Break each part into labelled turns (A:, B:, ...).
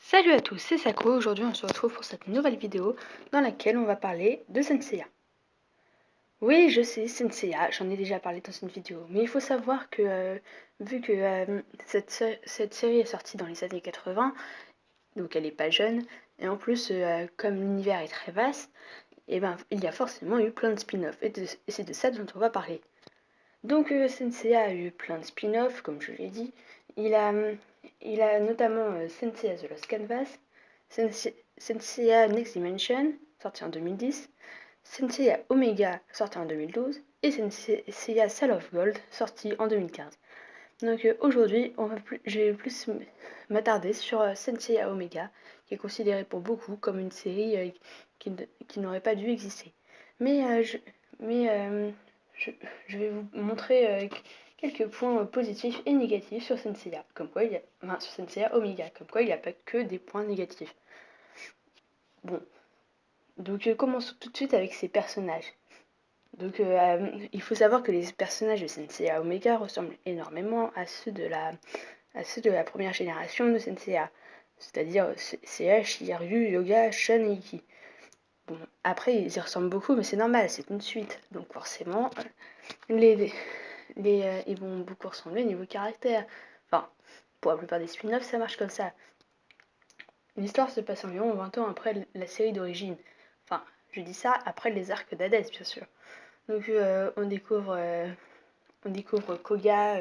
A: Salut à tous, c'est Sako. Aujourd'hui on se retrouve pour cette nouvelle vidéo dans laquelle on va parler de Senseiya. Oui, je sais, Senseiya, j'en ai déjà parlé dans une vidéo, mais il faut savoir que vu que cette série est sortie dans les années 80, donc elle n'est pas jeune, et en plus comme l'univers est très vaste, et ben, il y a forcément eu plein de spin-offs, et c'est de ça dont on va parler. Donc Senseiya a eu plein de spin-offs, comme je l'ai dit. Il a, il a notamment Senseiya The Lost Canvas, Senseiya Next Dimension, sorti en 2010, Senseiya Omega, sorti en 2012, et Senseiya Soul of Gold, sorti en 2015. Donc aujourd'hui, je vais plus m'attarder sur Senseiya Omega, qui est considéré pour beaucoup comme une série qui n'aurait pas dû exister. Mais, mais je vais vous montrer quelques points positifs et négatifs sur Senseiya, sur Senseiya Omega, comme quoi il n'y a pas que des points négatifs. Bon, donc commençons tout de suite avec ses personnages. Donc il faut savoir que les personnages de Senseiya Omega ressemblent énormément à ceux de la première génération de Senseiya, c'est-à-dire CH, Hiryu, Yoga, Shun et Iki. Bon, après ils y ressemblent beaucoup, mais c'est normal, c'est une suite, donc forcément ils vont beaucoup ressembler au niveau caractère. Enfin, pour la plupart des spin-offs, ça marche comme ça. L'histoire se passe environ 20 ans après la série d'origine. Enfin, je dis ça après les arcs d'Hadès, bien sûr. Donc on découvre Koga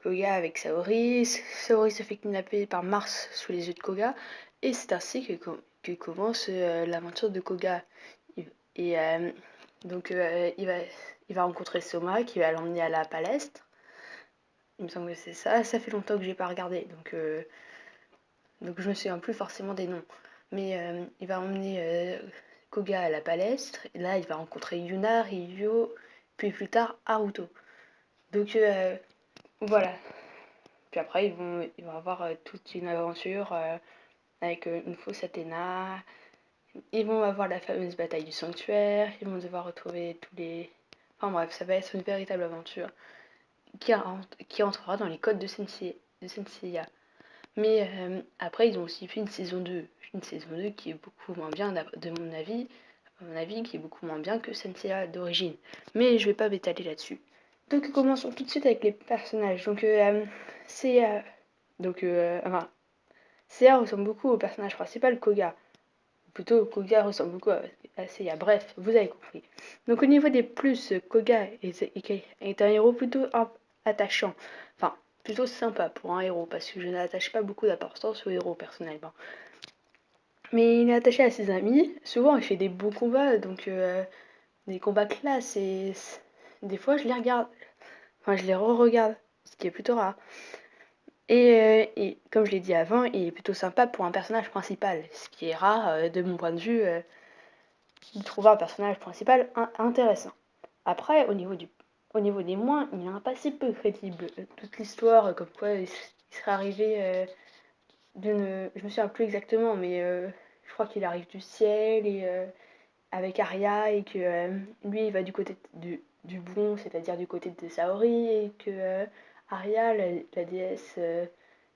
A: avec Saori. Saori se fait kidnapper par Mars sous les yeux de Koga. Et c'est ainsi que commence l'aventure de Koga. Et donc il va rencontrer Soma qui va l'emmener à la Palestre. Il me semble que c'est ça. Ça fait longtemps que j'ai pas regardé, donc je me souviens plus forcément des noms. Mais il va emmener Koga à la Palestre. Et là, il va rencontrer Yuna, Ryo, puis plus tard Haruto. Donc voilà. Puis après, ils vont avoir toute une aventure avec une fausse Athéna. Ils vont avoir la fameuse bataille du sanctuaire. Ils vont devoir retrouver tous les. Enfin bref, ça va être une véritable aventure qui entrera dans les codes de Senseiya. Mais après, ils ont aussi fait une saison 2. Une saison 2 qui est beaucoup moins bien, de mon avis, qui est beaucoup moins bien que Senseiya d'origine. Mais je vais pas m'étaler là-dessus. Donc commençons tout de suite avec les personnages. Donc Seiya, enfin, Seiya ressemble beaucoup au personnage principal Koga. Ou plutôt Koga ressemble beaucoup à Seiya. Bref, vous avez compris. Donc au niveau des plus, Koga est un héros plutôt attachant. Enfin, plutôt sympa pour un héros, parce que je n'attache pas beaucoup d'importance au héros personnellement. Mais il est attaché à ses amis. Souvent, il fait des beaux combats, donc des combats classe, et des fois, je les regarde. Enfin, je les re-regarde, ce qui est plutôt rare. Et comme je l'ai dit avant, il est plutôt sympa pour un personnage principal, ce qui est rare de mon point de vue de trouver un personnage principal intéressant. Après, au niveau des moins, il est un passé peu crédible. Toute l'histoire, comme quoi il serait arrivé d'une. Je me souviens plus exactement, mais je crois qu'il arrive du ciel et avec Arya et que lui il va du côté du bon, c'est-à-dire du côté de Saori, et que Arya, la déesse,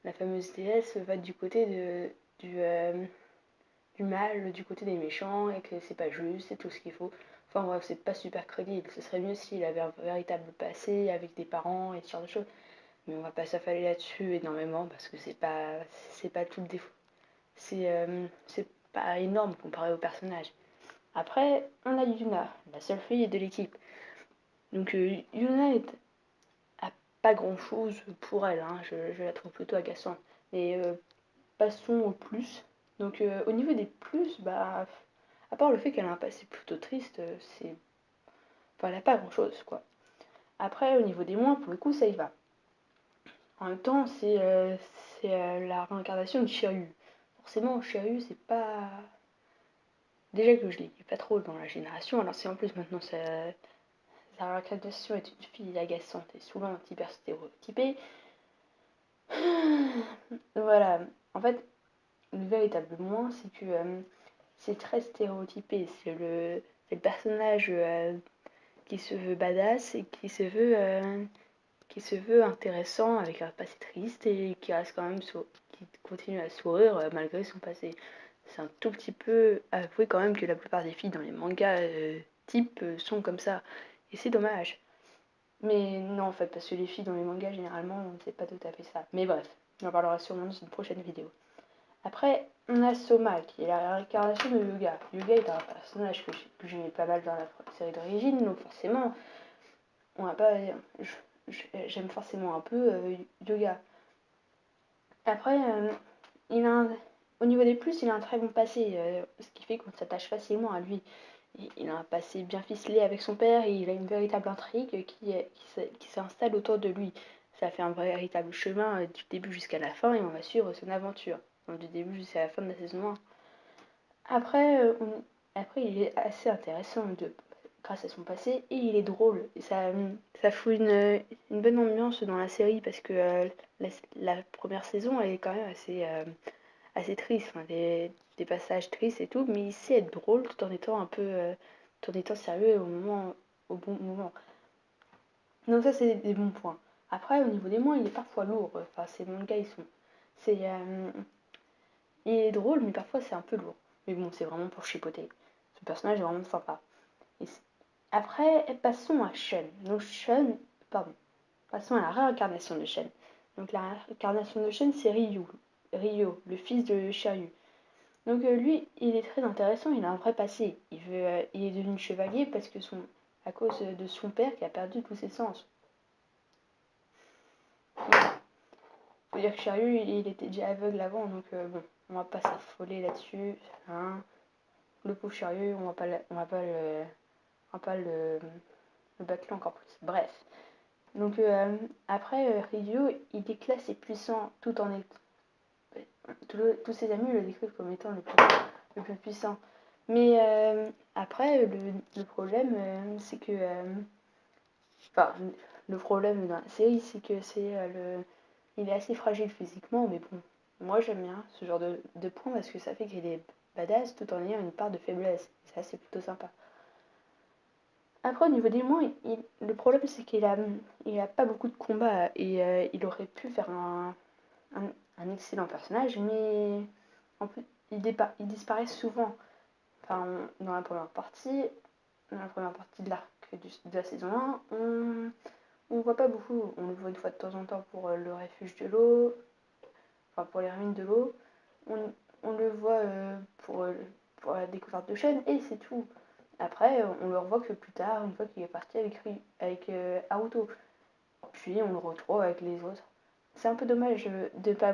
A: la fameuse déesse, va du côté du mal, du côté des méchants, et que c'est pas juste, c'est tout ce qu'il faut. Enfin bref, c'est pas super crédible. Ce serait mieux s'il avait un véritable passé avec des parents et ce genre de choses. Mais on va pas s'affaler là-dessus énormément parce que c'est pas tout le défaut. C'est pas énorme comparé au personnage. Après, on a Yuna, la seule fille de l'équipe. Donc Yuna a pas grand chose pour elle, hein. Je la trouve plutôt agaçante. Mais passons au plus. Donc au niveau des plus, bah, à part le fait qu'elle a un passé plutôt triste, c'est. Enfin, elle a pas grand chose, quoi. Après, au niveau des moins, pour le coup, ça y va. En même temps, c'est la réincarnation de Shiryu. Forcément, Shiryu, c'est pas. Déjà que je l'ai pas trop dans la génération, alors si en plus maintenant sa réincarnation est une fille agaçante et souvent hyper stéréotypée. Voilà. En fait, le véritable moins, c'est que c'est très stéréotypé. C'est le personnage qui se veut badass et qui se veut intéressant avec un passé triste et qui reste quand même qui continue à sourire malgré son passé. C'est un tout petit peu avoué quand même que la plupart des filles dans les mangas type sont comme ça. Et c'est dommage. Mais non, en fait, parce que les filles dans les mangas, généralement, c'est pas tout à fait ça. Mais bref, on en parlera sûrement dans une prochaine vidéo. Après, on a Soma, qui est la réincarnation de Yuga. Yuga est un personnage que j'aimais pas mal dans la série d'origine, donc forcément, on va pas... J'aime forcément un peu Yuga. Après, au niveau des plus, il a un très bon passé, ce qui fait qu'on s'attache facilement à lui. Il a un passé bien ficelé avec son père et il a une véritable intrigue qui s'installe autour de lui. Ça fait un véritable chemin du début jusqu'à la fin et on va suivre son aventure, donc du début jusqu'à la fin de la saison 1. Après, après il est assez intéressant grâce à son passé et il est drôle. Et ça fout une bonne ambiance dans la série parce que la première saison elle est quand même assez triste, enfin, des passages tristes et tout, mais il sait être drôle tout en étant un peu tout en étant sérieux au bon moment. Donc ça c'est des bons points. Après au niveau des mots il est parfois lourd. Enfin ces mangas ils sont c'est il est drôle mais parfois c'est un peu lourd. Mais bon c'est vraiment pour chipoter. Ce personnage est vraiment sympa. Et après passons à Shun. Donc Shun, pardon, passons à la réincarnation de Shun. Donc la réincarnation de Shun c'est Ryo, le fils de Shiryu. Donc lui, il est très intéressant, il a un vrai passé. Il est devenu chevalier à cause de son père qui a perdu tous ses sens. Il faut dire que Shiryu, il était déjà aveugle avant, donc bon, on va pas s'affoler là-dessus. Hein. Le pauvre Shiryu, on va pas le bâcler encore plus. Bref. Donc après, Ryu, il déclare ses puissants tout en étant... Tous ses amis le décrivent comme étant le plus puissant. Mais après, le problème, c'est que. Enfin, le problème dans la série, c'est que il est assez fragile physiquement, mais bon, moi j'aime bien ce genre de point parce que ça fait qu'il est badass tout en ayant une part de faiblesse. Ça, c'est plutôt sympa. Après, au niveau des mots, le problème, c'est il a pas beaucoup de combats et il aurait pu faire un excellent personnage, mais en plus, il disparaît souvent. Enfin, dans la première partie de l'arc de la saison 1, on voit pas beaucoup. On le voit une fois de temps en temps pour le refuge de l'eau, enfin pour les ruines de l'eau. On le voit pour la découverte de chaîne et c'est tout. Après, on le revoit que plus tard, une fois qu'il est parti avec Haruto. Puis on le retrouve avec les autres. C'est un peu dommage de ne pas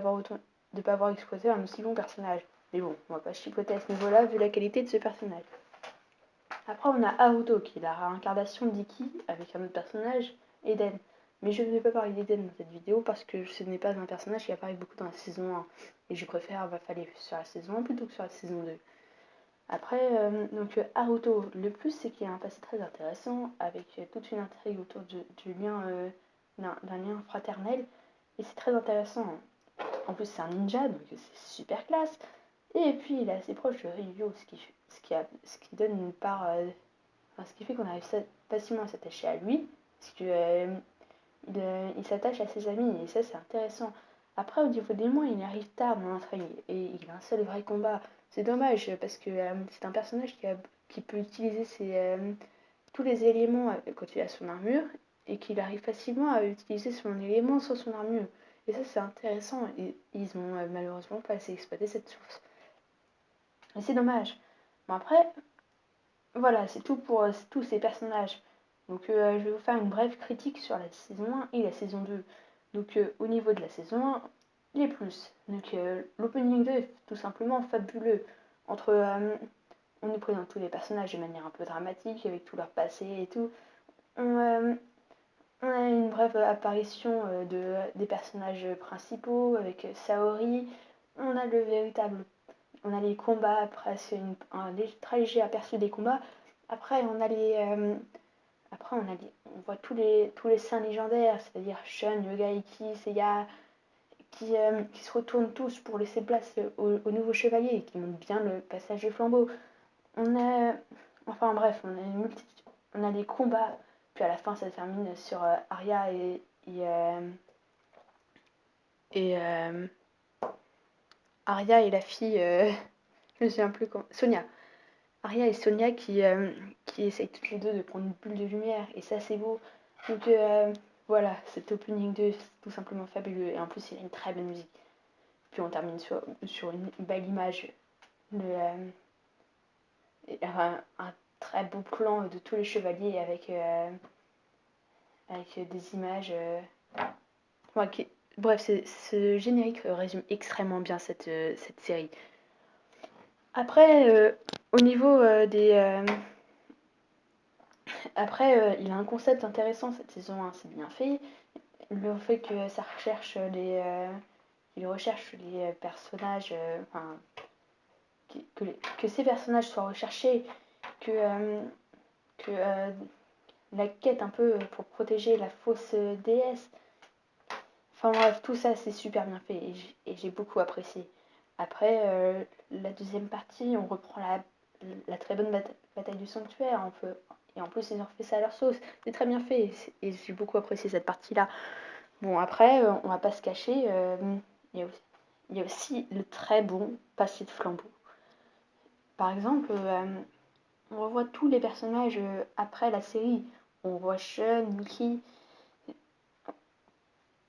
A: avoir exploité un aussi bon personnage. Mais bon, on va pas chipoter à ce niveau-là vu la qualité de ce personnage. Après, on a Haruto qui est la réincarnation d'Iki avec un autre personnage, Eden. Mais je ne vais pas parler d'Eden dans cette vidéo parce que ce n'est pas un personnage qui apparaît beaucoup dans la saison 1. Et je préfère aller sur la saison 1 plutôt que sur la saison 2. Après, donc Haruto, le plus c'est qu'il a un passé très intéressant avec toute une intrigue autour du lien, d'un lien fraternel. Et c'est très intéressant. En plus, c'est un ninja, donc c'est super classe. Et puis, il est assez proche de Ryu, ce qui donne une part. Enfin, ce qui fait qu'on arrive facilement à s'attacher à lui, parce que il s'attache à ses amis, et ça, c'est intéressant. Après, au niveau des mots, il arrive tard dans l'intrigue, et il a un seul vrai combat. C'est dommage, parce que c'est un personnage qui peut utiliser tous les éléments quand il a son armure, et qu'il arrive facilement à utiliser son élément sans son armure. Et ça, c'est intéressant, et ils ont malheureusement pas assez exploité cette source. Et c'est dommage. Bon, après, voilà, c'est tout pour tous ces personnages. Donc je vais vous faire une brève critique sur la saison 1 et la saison 2. Donc au niveau de la saison 1, les plus. Donc l'opening 2 est tout simplement fabuleux. On nous présente tous les personnages de manière un peu dramatique, avec tout leur passé et tout. On a une brève apparition des personnages principaux avec Saori. On a on a les combats, presque un très léger aperçu des combats. Après, on voit tous les saints légendaires, c'est-à-dire Shun, Yogaiki, Seiya, qui se retournent tous pour laisser place au nouveau chevalier et qui montrent bien le passage du flambeau. On a, enfin bref, on a des combats, puis à la fin ça termine sur Arya et Arya et la fille, je me souviens plus comment, Sonia. Arya et Sonia qui essayent toutes les deux de prendre une bulle de lumière, et ça c'est beau. Donc voilà, cet opening 2 c'est tout simplement fabuleux, et en plus il a une très belle musique. Puis on termine sur une belle image, un très beau plan de tous les chevaliers avec des images. Ouais, bref, ce générique résume extrêmement bien cette série. Après, au niveau il a un concept intéressant cette saison 1, c'est bien fait. Le fait que ça recherche qu'il recherche les personnages, enfin, que ces personnages soient recherchés, que la quête un peu pour protéger la fausse déesse. Enfin bref, tout ça c'est super bien fait et j'ai beaucoup apprécié. Après, la deuxième partie, on reprend la très bonne bataille du sanctuaire. Et en plus, ils ont refait ça à leur sauce. C'est très bien fait et j'ai beaucoup apprécié cette partie-là. Bon, après, on va pas se cacher, il y a aussi le très bon passé de flambeau. Par exemple, on revoit tous les personnages après la série. On voit Shun, Nikki,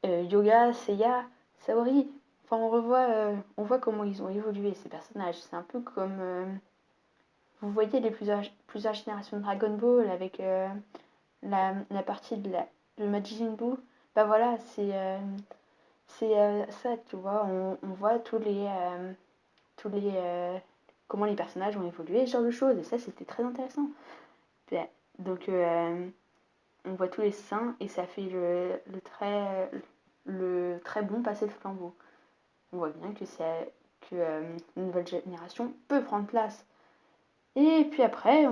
A: Yoga, Seiya, Saori. Enfin, on voit comment ils ont évolué ces personnages. C'est un peu comme vous voyez les plusieurs générations de Dragon Ball avec la partie de Majin Buu. Bah voilà, c'est ça, tu vois. On voit tous les comment les personnages ont évolué, ce genre de choses. Et ça, c'était très intéressant. Donc, on voit tous les seins et ça fait le très bon passé de flambeau. On voit bien que une nouvelle génération peut prendre place. Et puis après,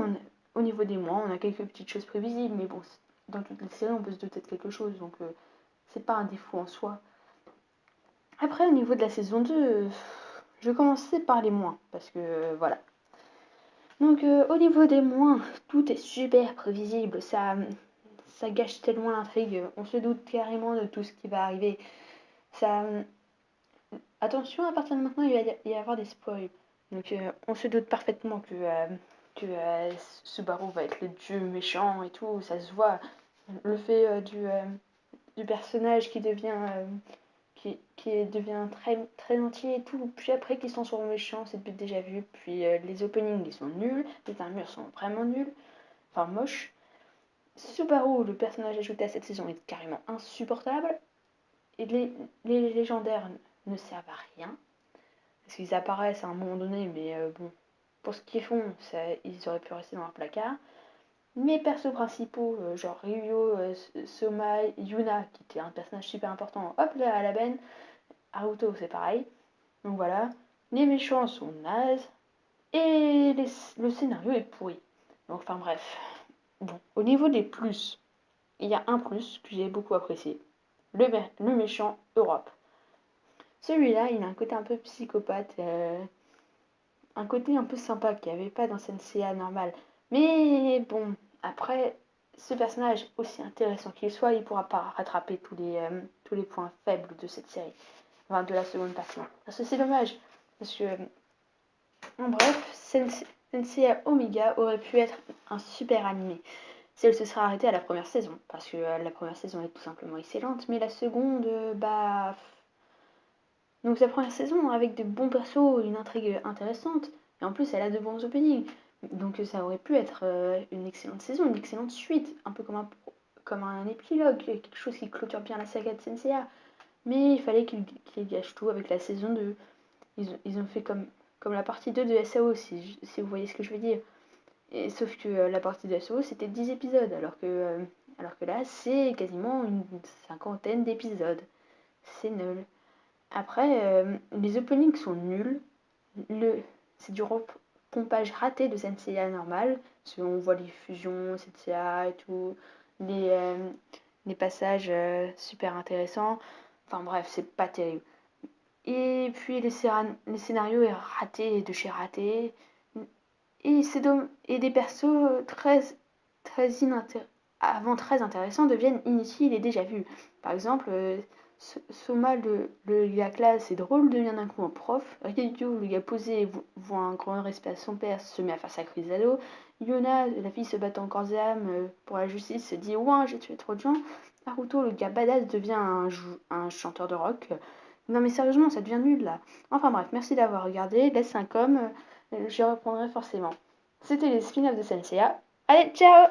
A: au niveau des mois, on a quelques petites choses prévisibles, mais bon, dans toutes les séries, on peut se douter de quelque chose, donc c'est pas un défaut en soi. Après, au niveau de la saison 2, je vais commencer par les moins, parce que voilà. Donc, au niveau des moins, tout est super prévisible, ça gâche tellement l'intrigue, on se doute carrément de tout ce qui va arriver. Ça, attention, à partir de maintenant, il va y avoir des spoils. Donc, on se doute parfaitement que Subaru va être le dieu méchant et tout, ça se voit. Le fait du personnage qui devient très, très gentil et tout, puis après qu'ils sont sur le méchant, c'est déjà vu. Puis les openings, ils sont nuls, les armures sont vraiment nulles, enfin moches. Subaru, le personnage ajouté à cette saison, est carrément insupportable. Et les légendaires ne servent à rien. Parce qu'ils apparaissent à un moment donné, mais bon, pour ce qu'ils font, ils auraient pu rester dans leur placard. Mes persos principaux, genre Ryuyo, Soma, Yuna, qui était un personnage super important, hop là à la benne. Haruto, c'est pareil. Donc voilà. Les méchants sont nazes. Et le scénario est pourri. Donc enfin bref. Bon, au niveau des plus, il y a un plus que j'ai beaucoup apprécié. Le méchant Europe. Celui-là, il a un côté un peu psychopathe, un côté un peu sympa qu'il n'y avait pas dans Senseiya normal. Mais bon, après, ce personnage, aussi intéressant qu'il soit, il ne pourra pas rattraper tous les points faibles de cette série. Enfin, de la seconde partie. Parce que c'est dommage. Parce que, en bref, Senseiya Omega aurait pu être un super animé si elle se serait arrêtée à la première saison. Parce que la première saison est tout simplement excellente, mais la seconde, bah. Donc sa première saison avec de bons persos, une intrigue intéressante, et en plus elle a de bons openings. Donc ça aurait pu être une excellente saison, une excellente suite, un peu comme un épilogue, quelque chose qui clôture bien la saga de Senseiya. Mais il fallait qu'ils gâchent tout avec la saison 2. Ils ont fait comme la partie 2 de SAO, si vous voyez ce que je veux dire. Et, sauf que la partie de SAO c'était 10 épisodes, alors que là c'est quasiment une cinquantaine d'épisodes. C'est nul. Après, les openings sont nuls. C'est du pompage raté de Senseiya normal. Parce qu'on voit les fusions, Senseiya et tout. Les, euh, les passages super intéressants. Enfin bref, c'est pas terrible. Et puis les scénarios est raté de chez raté. Et des persos très avant très intéressants deviennent inutiles et déjà vus. Par exemple, Soma, le gars classe et drôle, devient d'un coup un prof. Ryu, le gars posé, voit un grand respect à son père, se met à faire sa crise d'ado. Yuna, la fille se battant corps et âme pour la justice, se dit ouin, j'ai tué trop de gens. Naruto, le gars badass, devient un chanteur de rock. Non mais sérieusement, ça devient nul là. Enfin bref, merci d'avoir regardé. Laisse un com, je reprendrai forcément. C'était les spin-offs de Senseiya. Allez, ciao!